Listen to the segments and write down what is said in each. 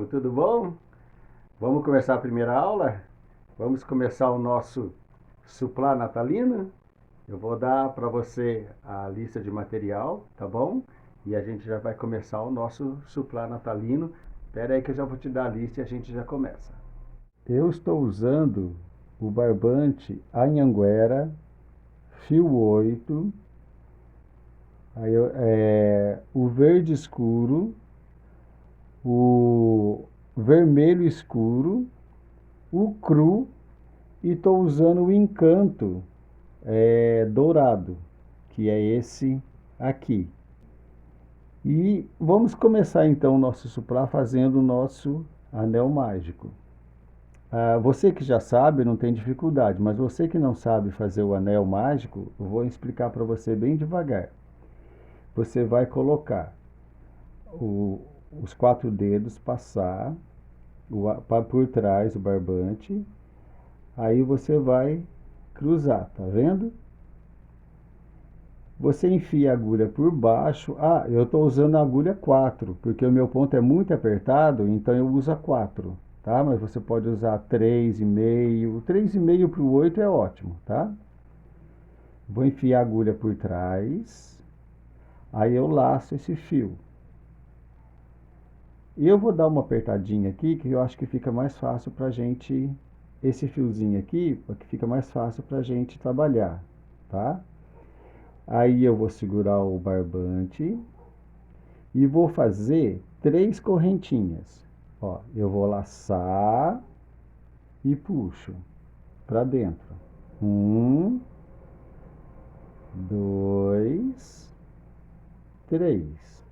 tudo bom? Vamos começar a primeira aula? Vamos começar o nosso suplá natalino? Eu vou dar para você a lista de material, tá bom? E a gente já vai começar o nosso suplá natalino. Espera aí que eu já vou te dar a lista e a gente já começa. Eu estou usando o barbante Anhanguera, fio 8, o verde escuro, o vermelho escuro, o cru, e estou usando o encanto dourado, que é esse aqui. E vamos começar então o nosso suplá fazendo o nosso anel mágico. Você que já sabe, não tem dificuldade, mas você que não sabe fazer o anel mágico, eu vou explicar para você bem devagar. Você vai colocar os 4 dedos, passar por trás do barbante, aí você vai cruzar, tá vendo? Você enfia a agulha por baixo. Eu estou usando a agulha 4, porque o meu ponto é muito apertado, então eu uso a 4, tá? Mas você pode usar 3,5. 3,5 para o 8 é ótimo, tá? Vou enfiar a agulha por trás, aí eu laço esse fio. E eu vou dar uma apertadinha aqui, que eu acho que fica mais fácil pra gente, esse fiozinho aqui, que fica mais fácil pra gente trabalhar, tá? Aí eu vou segurar o barbante e vou fazer 3 correntinhas. Ó, eu vou laçar e puxo para dentro. 1, 2, 3.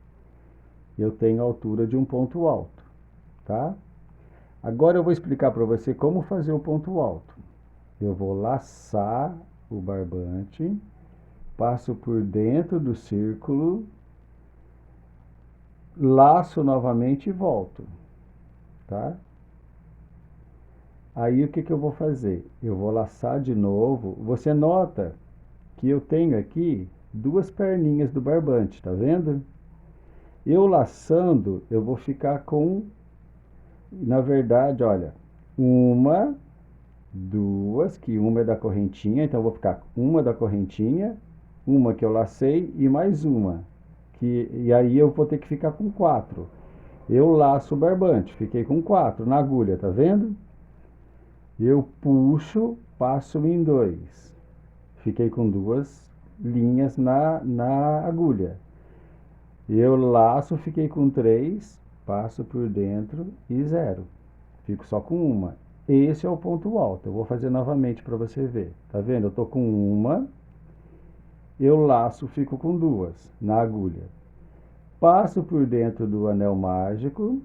Eu tenho a altura de um ponto alto, tá? Agora eu vou explicar para você como fazer o ponto alto. Eu vou laçar o barbante, passo por dentro do círculo, laço novamente e volto, tá? Aí o que que eu vou fazer? Eu vou laçar de novo. Você nota que eu tenho aqui 2 perninhas do barbante, tá vendo? Eu laçando, eu vou ficar com, na verdade, olha, 1, 2, que uma é da correntinha, então eu vou ficar uma da correntinha, uma que eu lacei e mais uma. E aí eu vou ter que ficar com 4. Eu laço o barbante, fiquei com 4 na agulha, tá vendo? Eu puxo, passo em 2. Fiquei com 2 linhas na agulha. Eu laço, fiquei com 3, passo por dentro e 0. Fico só com uma. Esse é o ponto alto. Eu vou fazer novamente para você ver. Tá vendo? Eu tô com uma, eu laço, fico com 2 na agulha. Passo por dentro do anel mágico,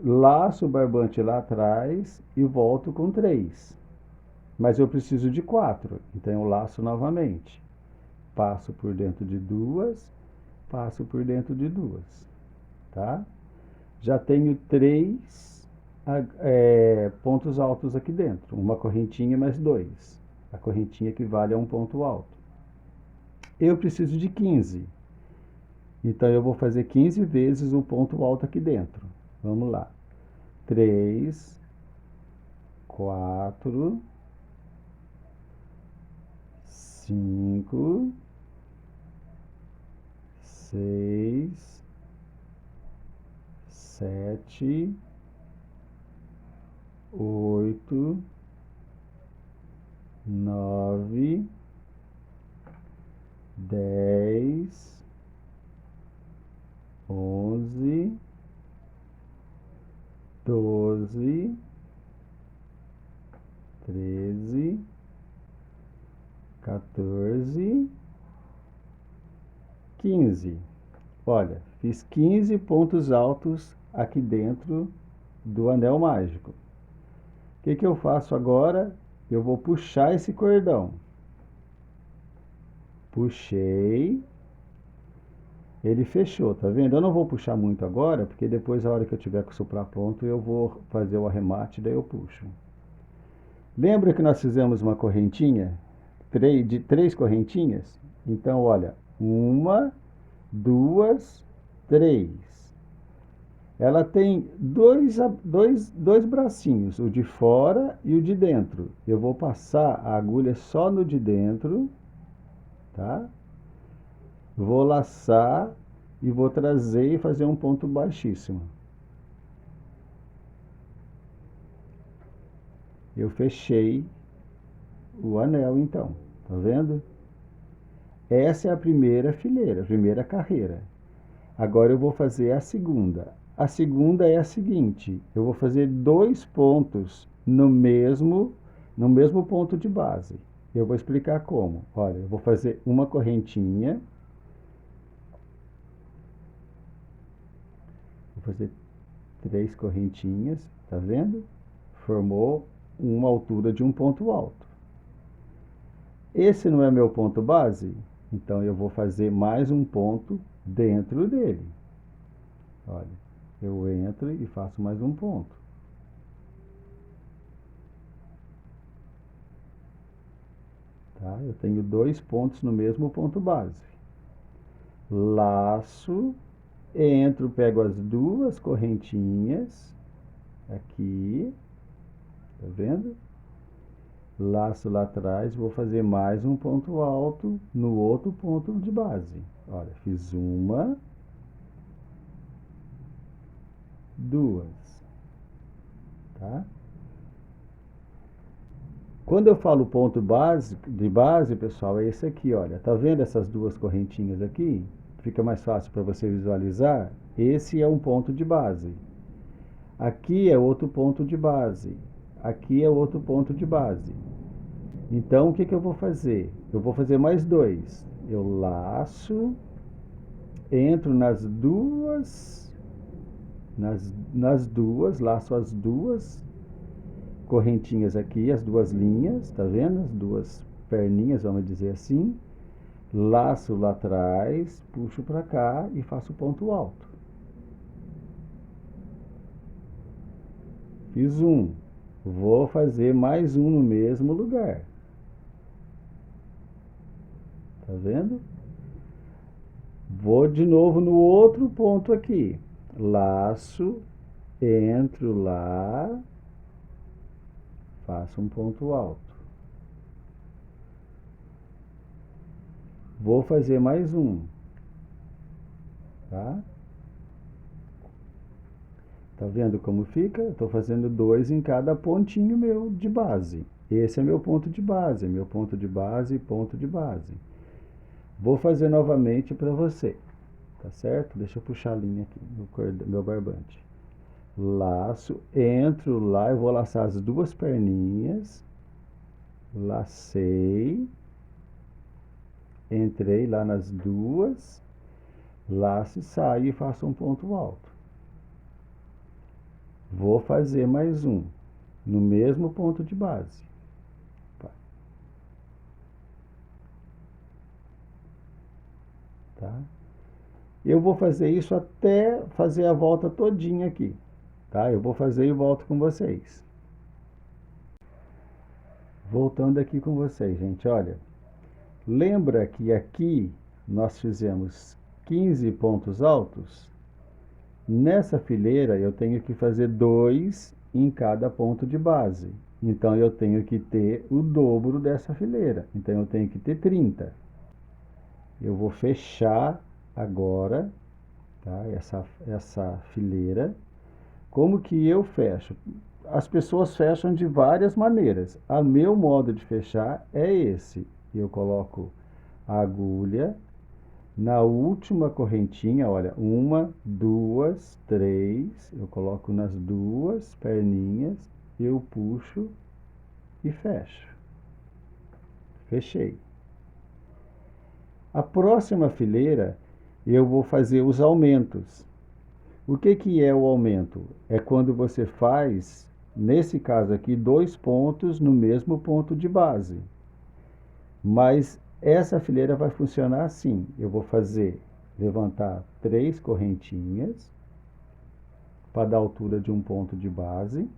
laço o barbante lá atrás e volto com 3. Mas eu preciso de 4, então eu laço novamente. Passo por dentro de 2, passo por dentro de 2, tá? Já tenho 3 pontos altos aqui dentro. Uma correntinha mais 2. A correntinha equivale a um ponto alto. Eu preciso de 15. Então eu vou fazer 15 vezes o ponto alto aqui dentro. Vamos lá. 3, 4, 5, 6, 7, 8, 9, 10, 11, 12, 13, 14, 15. Olha, fiz 15 pontos altos aqui dentro do anel mágico. O que que eu faço agora? Eu vou puxar esse cordão. Puxei. Ele fechou, tá vendo? Eu não vou puxar muito agora, porque depois, a hora que eu tiver com o suplá pronto, eu vou fazer o arremate, daí eu puxo. Lembra que nós fizemos uma correntinha? De 3 correntinhas? Então, olha, 1, 2, 3. Ela tem dois bracinhos, o de fora e o de dentro. Eu vou passar a agulha só no de dentro, tá? Vou laçar e vou trazer e fazer um ponto baixíssimo. Eu fechei o anel então, tá vendo? Essa é a primeira fileira, a primeira carreira. Agora eu vou fazer a segunda. A segunda é a seguinte: eu vou fazer 2 pontos no mesmo ponto de base. Eu vou explicar como. Olha, eu vou fazer uma correntinha. Vou fazer 3 correntinhas, tá vendo? Formou uma altura de um ponto alto. Esse não é meu ponto base, então eu vou fazer mais um ponto dentro dele. Olha, eu entro e faço mais um ponto. Tá? Eu tenho 2 pontos no mesmo ponto base. Laço, entro, pego as 2 correntinhas aqui, tá vendo? Laço lá atrás, vou fazer mais um ponto alto no outro ponto de base. Olha, fiz uma, 2, tá? Quando eu falo ponto de base, pessoal, é esse aqui, olha. Tá vendo essas 2 correntinhas aqui? Fica mais fácil para você visualizar. Esse é um ponto de base. Aqui é outro ponto de base. Aqui é outro ponto de base. Então, o que que eu vou fazer? Eu vou fazer mais 2. Eu laço, entro nas duas, laço as 2 correntinhas aqui, as 2 linhas, tá vendo? As 2 perninhas, vamos dizer assim. Laço lá atrás, puxo para cá e faço ponto alto. Fiz um. Vou fazer mais um no mesmo lugar. Tá vendo? Vou de novo no outro ponto aqui. Laço, entro lá, faço um ponto alto. Vou fazer mais um. Tá? Tá vendo como fica? Estou fazendo 2 em cada pontinho meu de base. Esse é meu ponto de base, meu ponto de base, ponto de base. Vou fazer novamente para você, tá certo? Deixa eu puxar a linha aqui, meu barbante. Laço, entro lá, eu vou laçar as 2 perninhas. Lacei. Entrei lá nas 2. Laço e saio e faço um ponto alto. Vou fazer mais um, no mesmo ponto de base. Tá? Eu vou fazer isso até fazer a volta todinha aqui, tá? Eu vou fazer e volto com vocês. Voltando aqui com vocês, gente, olha. Lembra que aqui nós fizemos 15 pontos altos? Nessa fileira eu tenho que fazer 2 em cada ponto de base. Então eu tenho que ter o dobro dessa fileira. Então eu tenho que ter 30. Eu vou fechar agora, tá? Essa fileira. Como que eu fecho? As pessoas fecham de várias maneiras. O meu modo de fechar é esse. Eu coloco a agulha na última correntinha, olha, 1, 2, 3, eu coloco nas 2 perninhas, eu puxo e fecho. Fechei. A próxima fileira eu vou fazer os aumentos. O que que é o aumento? É quando você faz, nesse caso aqui, 2 pontos no mesmo ponto de base. Mas essa fileira vai funcionar assim. Eu vou levantar 3 correntinhas para dar altura de um ponto de base.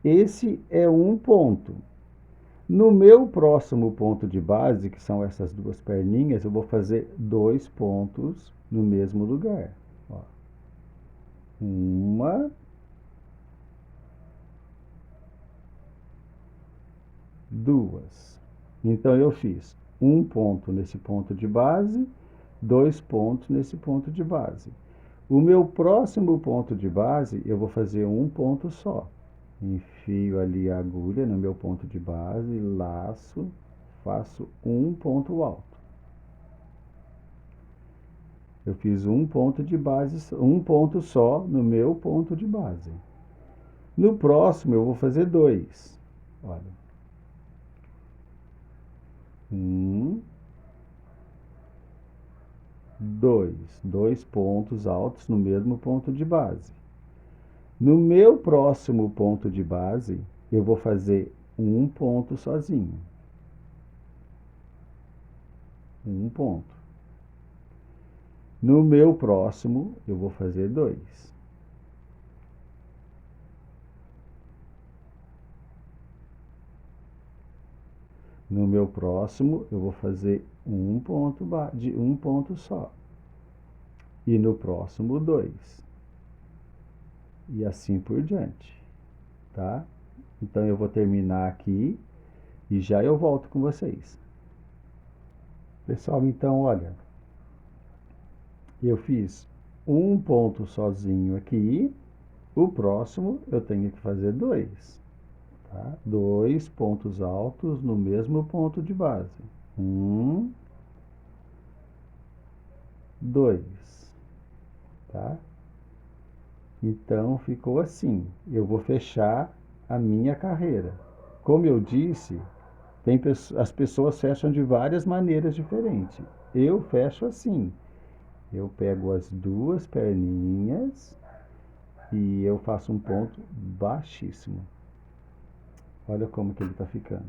Esse é um ponto. No meu próximo ponto de base, que são essas 2 perninhas, eu vou fazer 2 pontos no mesmo lugar. Ó. Uma, duas. Então, eu fiz um ponto nesse ponto de base, 2 pontos nesse ponto de base. O meu próximo ponto de base, eu vou fazer um ponto só. Enfio ali a agulha no meu ponto de base, laço, faço um ponto alto. Eu fiz um ponto de base, um ponto só no meu ponto de base. No próximo eu vou fazer 2. Olha. 1, 2. 2 pontos altos no mesmo ponto de base. No meu próximo ponto de base, eu vou fazer um ponto sozinho. Um ponto. No meu próximo, eu vou fazer 2. No meu próximo, eu vou fazer um ponto só. E no próximo, 2. E assim por diante, tá? Então eu vou terminar aqui e já eu volto com vocês. Pessoal, então olha, eu fiz um ponto sozinho aqui, o próximo eu tenho que fazer 2, tá? 2 pontos altos no mesmo ponto de base. 1, 2, tá? Então ficou assim. Eu vou fechar a minha carreira. Como eu disse, as pessoas fecham de várias maneiras diferentes. Eu fecho assim. Eu pego as duas perninhas e eu faço um ponto baixíssimo. Olha como que ele está ficando.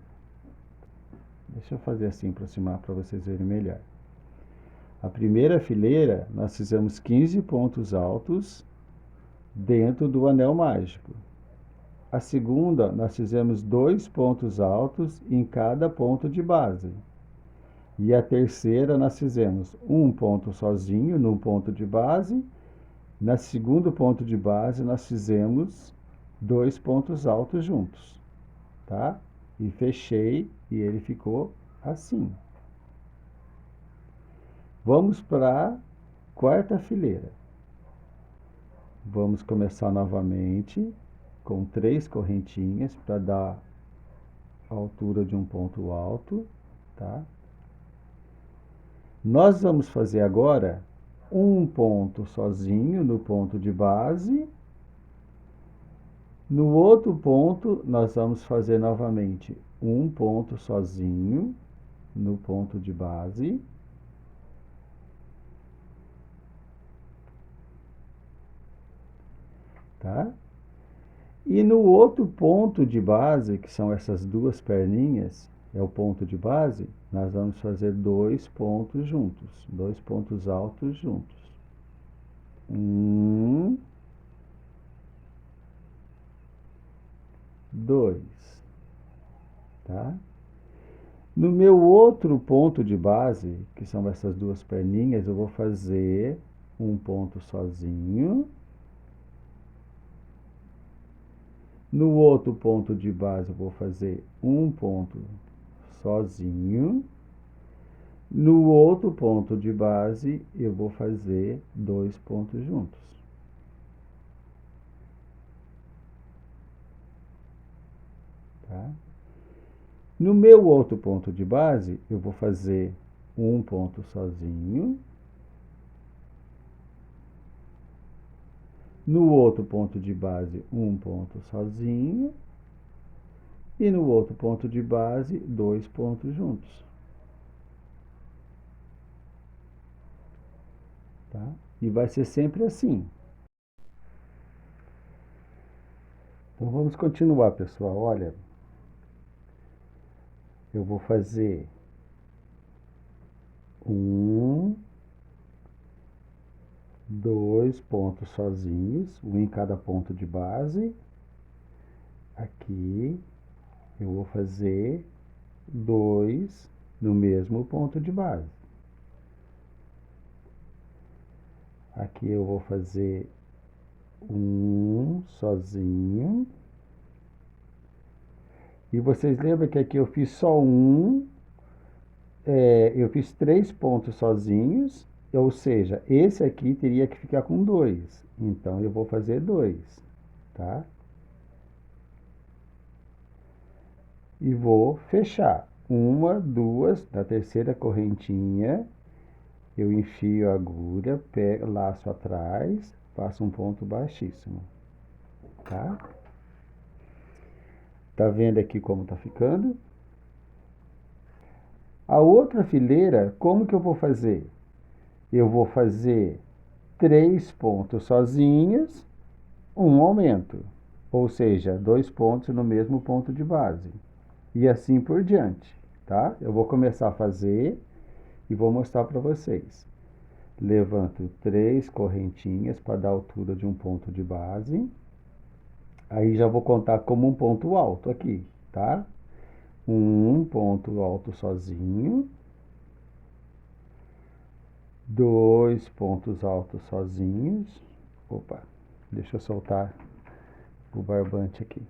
Deixa eu fazer assim, aproximar para vocês verem melhor. A primeira fileira, nós fizemos 15 pontos altos dentro do anel mágico. A segunda, nós fizemos 2 pontos altos em cada ponto de base. E a terceira, nós fizemos um ponto sozinho no ponto de base. No segundo ponto de base, nós fizemos 2 pontos altos juntos, tá? E fechei e ele ficou assim. Vamos para a quarta fileira. Vamos começar novamente com 3 correntinhas para dar a altura de um ponto alto, tá? Nós vamos fazer agora um ponto sozinho no ponto de base. No outro ponto, nós vamos fazer novamente um ponto sozinho no ponto de base. Tá? E no outro ponto de base, que são essas duas perninhas, é o ponto de base, nós vamos fazer 2 pontos juntos, 2 pontos altos juntos. 1, 2, tá? No meu outro ponto de base, que são essas duas perninhas, eu vou fazer um ponto sozinho. No outro ponto de base, eu vou fazer um ponto sozinho. No outro ponto de base, eu vou fazer 2 pontos juntos. Tá? No meu outro ponto de base, eu vou fazer um ponto sozinho. No outro ponto de base, um ponto sozinho. E no outro ponto de base, 2 pontos juntos. Tá? E vai ser sempre assim. Então vamos continuar, pessoal. Olha, eu vou fazer um, 2 pontos sozinhos, um em cada ponto de base. Aqui eu vou fazer 2 no mesmo ponto de base. Aqui eu vou fazer Um sozinho. E vocês lembram que aqui eu fiz só um, eu fiz 3 pontos sozinhos, ou seja, esse aqui teria que ficar com 2. Então eu vou fazer 2, tá? E vou fechar. Uma, duas, na terceira correntinha, eu enfio a agulha, pego, laço atrás, faço um ponto baixíssimo, tá? Tá vendo aqui como tá ficando? A outra fileira, como que eu vou fazer? Eu vou fazer 3 pontos sozinhos, um aumento, ou seja, 2 pontos no mesmo ponto de base, e assim por diante, tá? Eu vou começar a fazer e vou mostrar para vocês. Levanto 3 correntinhas para dar a altura de um ponto de base. Aí já vou contar como um ponto alto aqui, tá? Um ponto alto sozinho. 2 pontos altos sozinhos. Opa, deixa eu soltar o barbante aqui.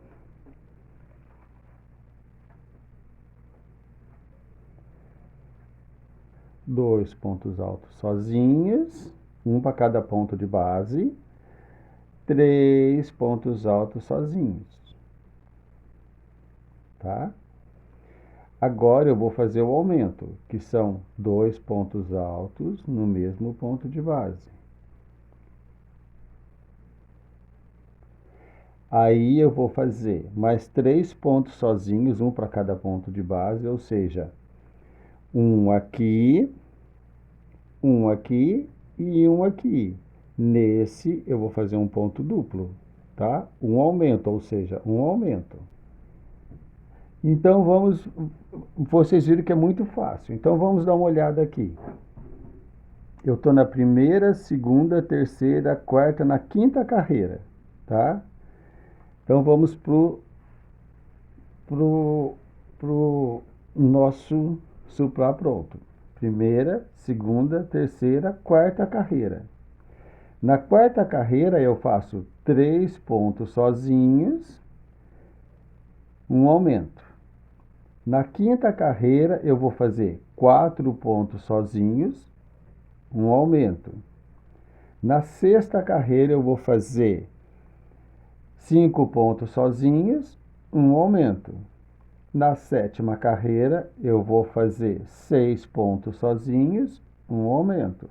2 pontos altos sozinhos, um para cada ponto de base. 3 pontos altos sozinhos, tá? Agora eu vou fazer o aumento, que são 2 pontos altos no mesmo ponto de base. Aí eu vou fazer mais 3 pontos sozinhos, um para cada ponto de base, ou seja, um aqui e um aqui. Nesse eu vou fazer um ponto duplo, tá? Um aumento, ou seja, um aumento. Então vocês viram que é muito fácil. Então vamos dar uma olhada aqui. Eu estou na primeira, segunda, terceira, quarta, na quinta carreira, tá? Então vamos pro nosso suplar pronto. Primeira, segunda, terceira, quarta carreira. Na quarta carreira eu faço 3 pontos sozinhos, um aumento. Na quinta carreira eu vou fazer 4 pontos sozinhos, um aumento. Na sexta carreira eu vou fazer 5 pontos sozinhos, um aumento. Na sétima carreira eu vou fazer 6 pontos sozinhos, um aumento.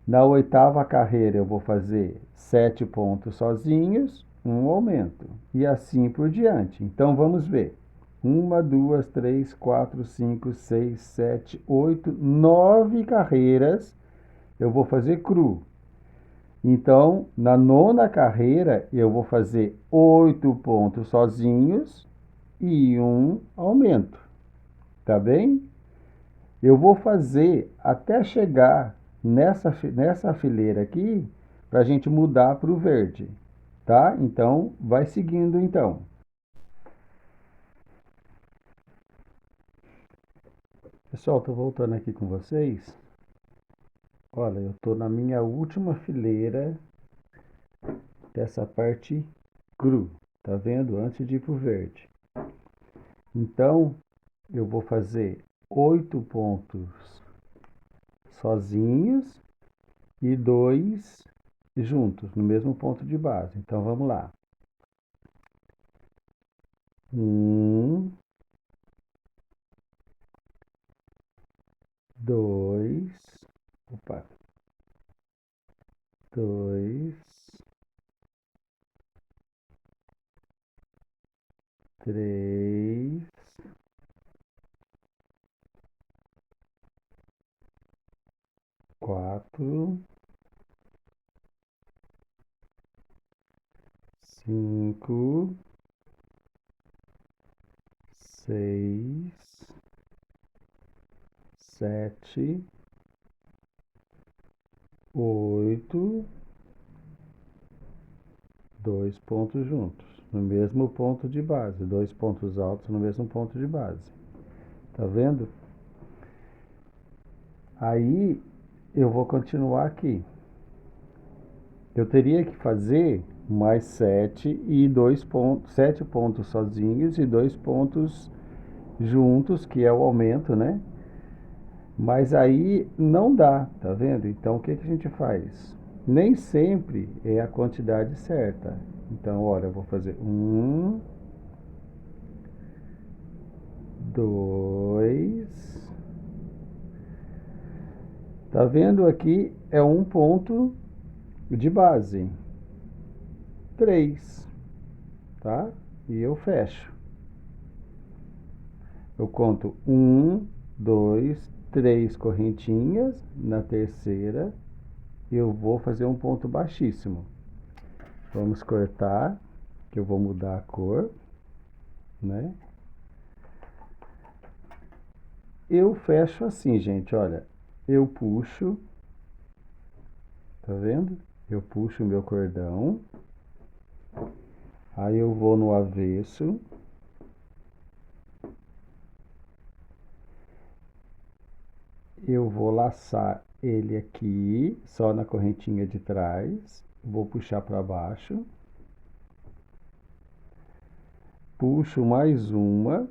Na oitava carreira eu vou fazer 7 pontos sozinhos, um aumento. E assim por diante. Então vamos ver. 1, 2, 3, 4, 5, 6, 7, 8, 9 carreiras eu vou fazer cru. Então, na nona carreira, eu vou fazer 8 pontos sozinhos e um aumento. Tá bem? Eu vou fazer até chegar nessa fileira aqui, para a gente mudar para o verde. Tá? Então, vai seguindo então. Pessoal, estou voltando aqui com vocês. Olha, eu estou na minha última fileira dessa parte cru, tá vendo? Antes de ir pro verde. Então, eu vou fazer 8 pontos sozinhos e 2 juntos, no mesmo ponto de base. Então, vamos lá. 1, 2, opa, 2, 3, 4, 5, 6, 7, 8, 2 pontos juntos, no mesmo ponto de base, 2 pontos altos no mesmo ponto de base. Tá vendo? Aí eu vou continuar aqui. eu teria que fazer mais 7 e 2 pontos, 7 pontos sozinhos e 2 pontos juntos, que é o aumento, né? Mas aí não dá, tá vendo? Então o que que a gente faz? Nem sempre é a quantidade certa. Então, olha, eu vou fazer 2. Tá vendo aqui? É um ponto de base. 3, tá? E eu fecho. Eu conto 2, 3 correntinhas. Na terceira, eu vou fazer um ponto baixíssimo. Vamos cortar, que eu vou mudar a cor, né? Eu fecho assim, gente, olha. Eu puxo, tá vendo? Eu puxo o meu cordão. Aí eu vou no avesso. Eu vou laçar ele aqui, só na correntinha de trás. Vou puxar para baixo. Puxo mais uma.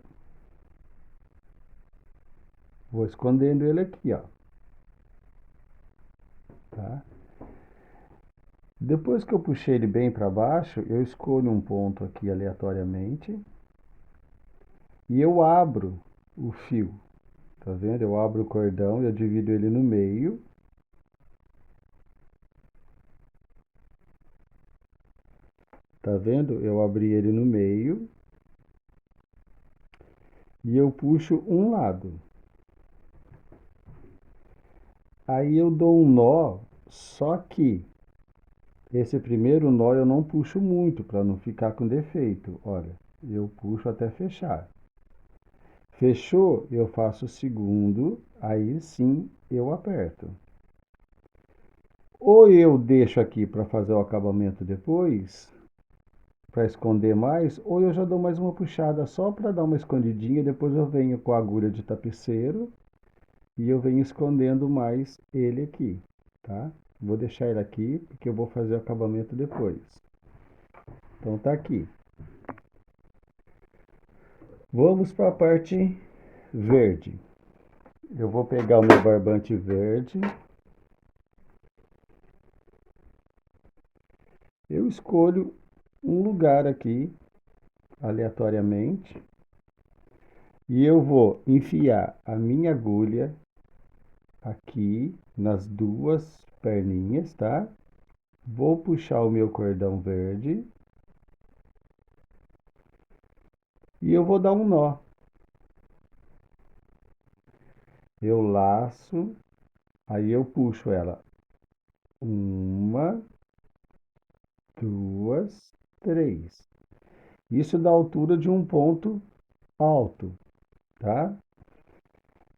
Vou escondendo ele aqui, ó. Tá? Depois que eu puxei ele bem para baixo, eu escolho um ponto aqui aleatoriamente. E eu abro o fio. Tá vendo? Eu abro o cordão e eu divido ele no meio. Tá vendo? Eu abri ele no meio. E eu puxo um lado. Aí eu dou um nó, só que esse primeiro nó eu não puxo muito para não ficar com defeito. Olha, eu puxo até fechar. Fechou, eu faço o segundo, aí sim eu aperto. Ou eu deixo aqui para fazer o acabamento depois, para esconder mais, ou eu já dou mais uma puxada só para dar uma escondidinha, depois eu venho com a agulha de tapeceiro e eu venho escondendo mais ele aqui, tá? Vou deixar ele aqui porque eu vou fazer o acabamento depois. Então tá aqui. Vamos para a parte verde. Eu vou pegar o meu barbante verde. Eu escolho um lugar aqui, aleatoriamente, e eu vou enfiar a minha agulha aqui nas duas perninhas, tá? Vou puxar o meu cordão verde e eu vou dar um nó. Eu laço, aí eu puxo ela. 1, 2, 3. Isso dá a altura de um ponto alto, tá?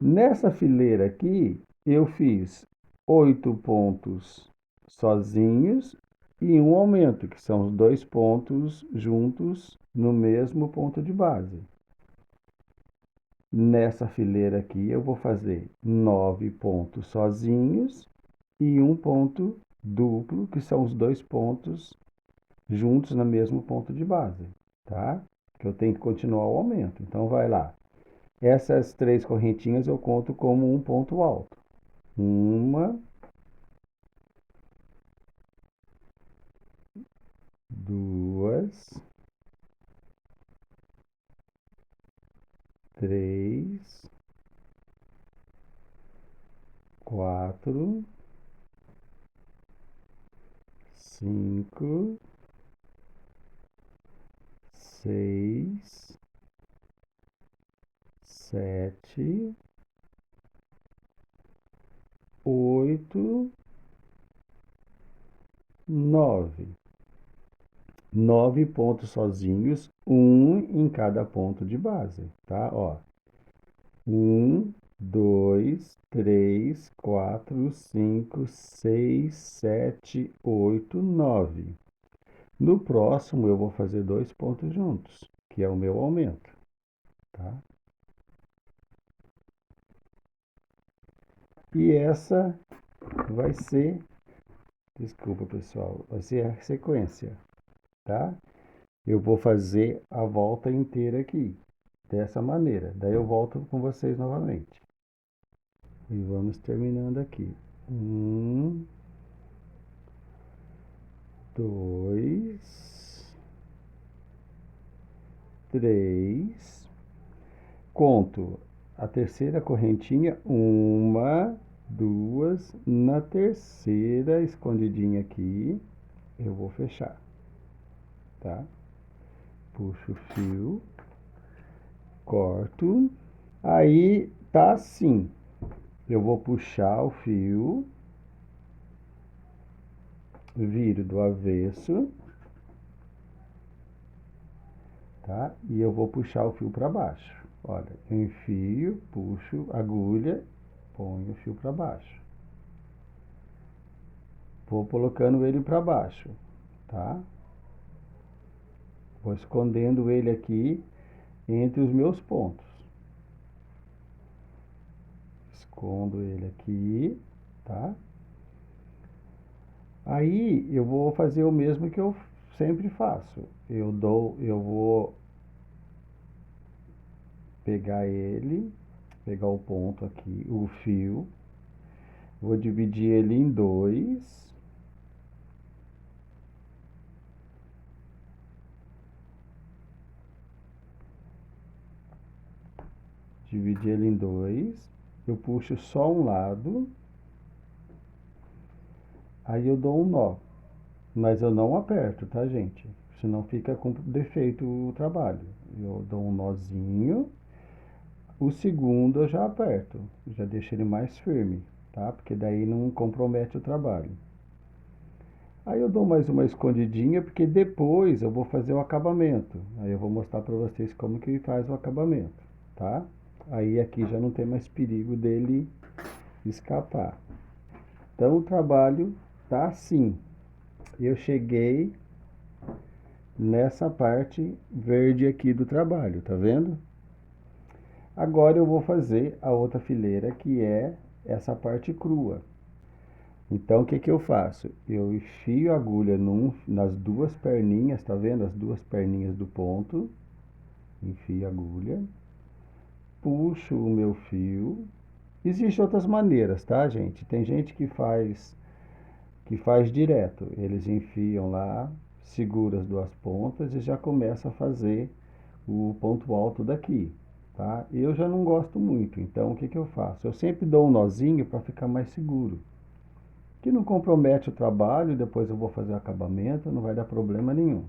Nessa fileira aqui, eu fiz 8 pontos sozinhos e um aumento, que são os 2 pontos juntos no mesmo ponto de base. Nessa fileira aqui, eu vou fazer 9 pontos sozinhos e um ponto duplo, que são os 2 pontos juntos no mesmo ponto de base, tá? Que eu tenho que continuar o aumento. Então, vai lá. Essas 3 correntinhas eu conto como um ponto alto. 1, 2, 3, 4, 5, 6, 7, 8, 9. 9 pontos sozinhos, um em cada ponto de base, tá? Ó, 1, 2, 3, 4, 5, 6, 7, 8, 9. No próximo eu vou fazer 2 pontos juntos, que é o meu aumento, tá? E essa vai ser Desculpa, pessoal. Vai ser a sequência, tá? Eu vou fazer a volta inteira aqui, dessa maneira. Daí eu volto com vocês novamente. E vamos terminando aqui. 2, 3. Conto a terceira correntinha, 1, 2. Na terceira escondidinha aqui, eu vou fechar, tá? Puxo o fio, corto. Aí tá assim. Eu vou puxar o fio, viro do avesso, tá? E eu vou puxar o fio para baixo. Olha, eu enfio, puxo, agulha, ponho o fio para baixo. Vou colocando ele para baixo, tá? Vou escondendo ele aqui entre os meus pontos. Escondo ele aqui, tá? Aí eu vou fazer o mesmo que eu sempre faço. Eu vou pegar ele, pegar o ponto aqui, o fio, vou dividir ele em 2. Dividir ele em 2. Eu puxo só um lado. Aí eu dou um nó. Mas eu não aperto, tá, gente? Senão fica com defeito o trabalho. Eu dou um nozinho. O segundo eu já aperto. Já deixo ele mais firme, tá? Porque daí não compromete o trabalho. Aí eu dou mais uma escondidinha, porque depois eu vou fazer o acabamento. Aí eu vou mostrar para vocês como que faz o acabamento, tá? Aí aqui já não tem mais perigo dele escapar. Então o trabalho tá assim. Eu cheguei nessa parte verde aqui do trabalho, tá vendo? Agora eu vou fazer a outra fileira, que é essa parte crua. Então o que que eu faço? Eu enfio a agulha nas duas perninhas, tá vendo? As duas perninhas do ponto. Enfio a agulha, puxo o meu fio. Existem outras maneiras, tá, gente? Tem gente que faz direto. Eles enfiam lá, segura as duas pontas e já começa a fazer o ponto alto daqui, tá? Eu já não gosto muito, então o que que eu faço? Eu sempre dou um nozinho para ficar mais seguro, que não compromete o trabalho, depois eu vou fazer o acabamento, não vai dar problema nenhum.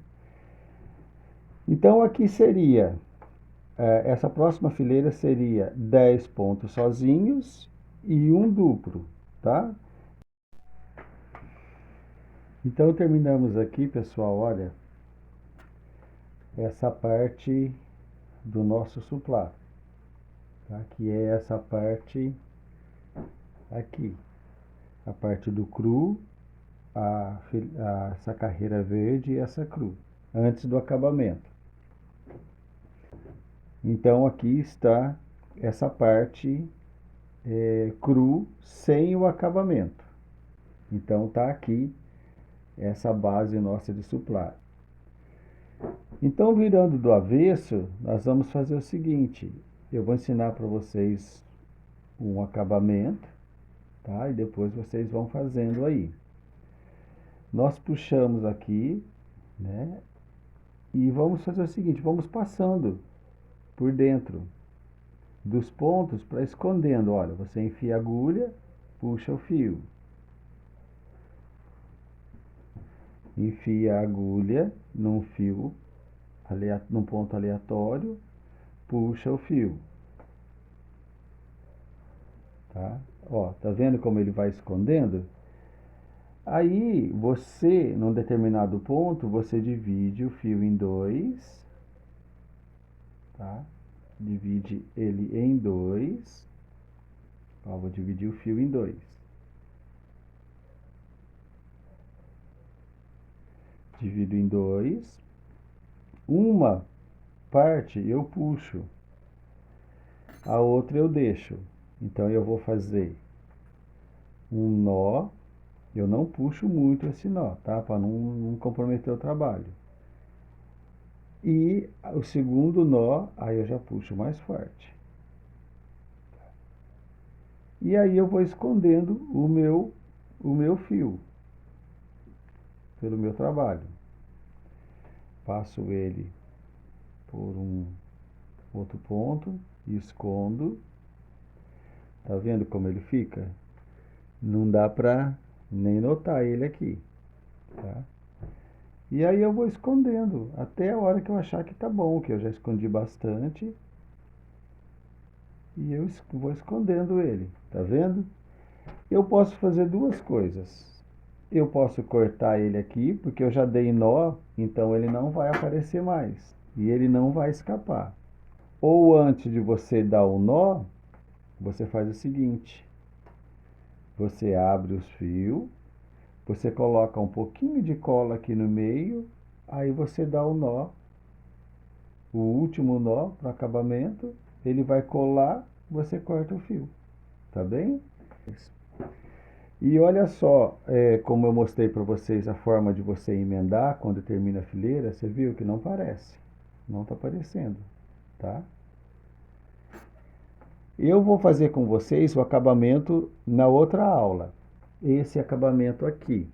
Então aqui seria, essa próxima fileira seria 10 pontos sozinhos e um duplo, tá? Então terminamos aqui, pessoal, olha, essa parte do nosso suplá, tá? Que é essa parte aqui, a parte do cru, essa carreira verde e essa cru, antes do acabamento. Então aqui está essa parte cru sem o acabamento. Então tá aqui essa base nossa de suplá. Então, virando do avesso, nós vamos fazer o seguinte: eu vou ensinar para vocês um acabamento, tá? E depois vocês vão fazendo aí. Nós puxamos aqui, né? E vamos fazer o seguinte: vamos passando por dentro dos pontos para escondendo. Olha, você enfia a agulha, puxa o fio, enfia a agulha num fio, num ponto aleatório, puxa o fio, tá? Ó, tá vendo como ele vai escondendo? Aí você, num determinado ponto, você divide o fio em 2, tá? Divide ele em 2. Ó, vou dividir o fio em 2. Divido em 2. Uma parte eu puxo, a outra eu deixo. Então eu vou fazer um nó Eu não puxo muito esse nó, tá? Para não comprometer o trabalho. E o segundo nó, aí eu já puxo mais forte. E aí eu vou escondendo o meu fio pelo meu trabalho. Passo ele por um outro ponto e escondo. Tá vendo como ele fica? Não dá pra nem notar ele aqui, tá? E aí eu vou escondendo até a hora que eu achar que tá bom, que eu já escondi bastante. E eu vou escondendo ele, tá vendo? Eu posso fazer duas coisas. Eu posso cortar ele aqui, porque eu já dei nó, então ele não vai aparecer mais. E ele não vai escapar. Ou antes de você dar o nó, você faz o seguinte: você abre os fios, você coloca um pouquinho de cola aqui no meio, aí você dá o nó, o último nó para acabamento, ele vai colar, você corta o fio, tá bem? E olha só, como eu mostrei para vocês a forma de você emendar quando termina a fileira, você viu que não parece, não está aparecendo, tá? Eu vou fazer com vocês o acabamento na outra aula. Esse acabamento aqui.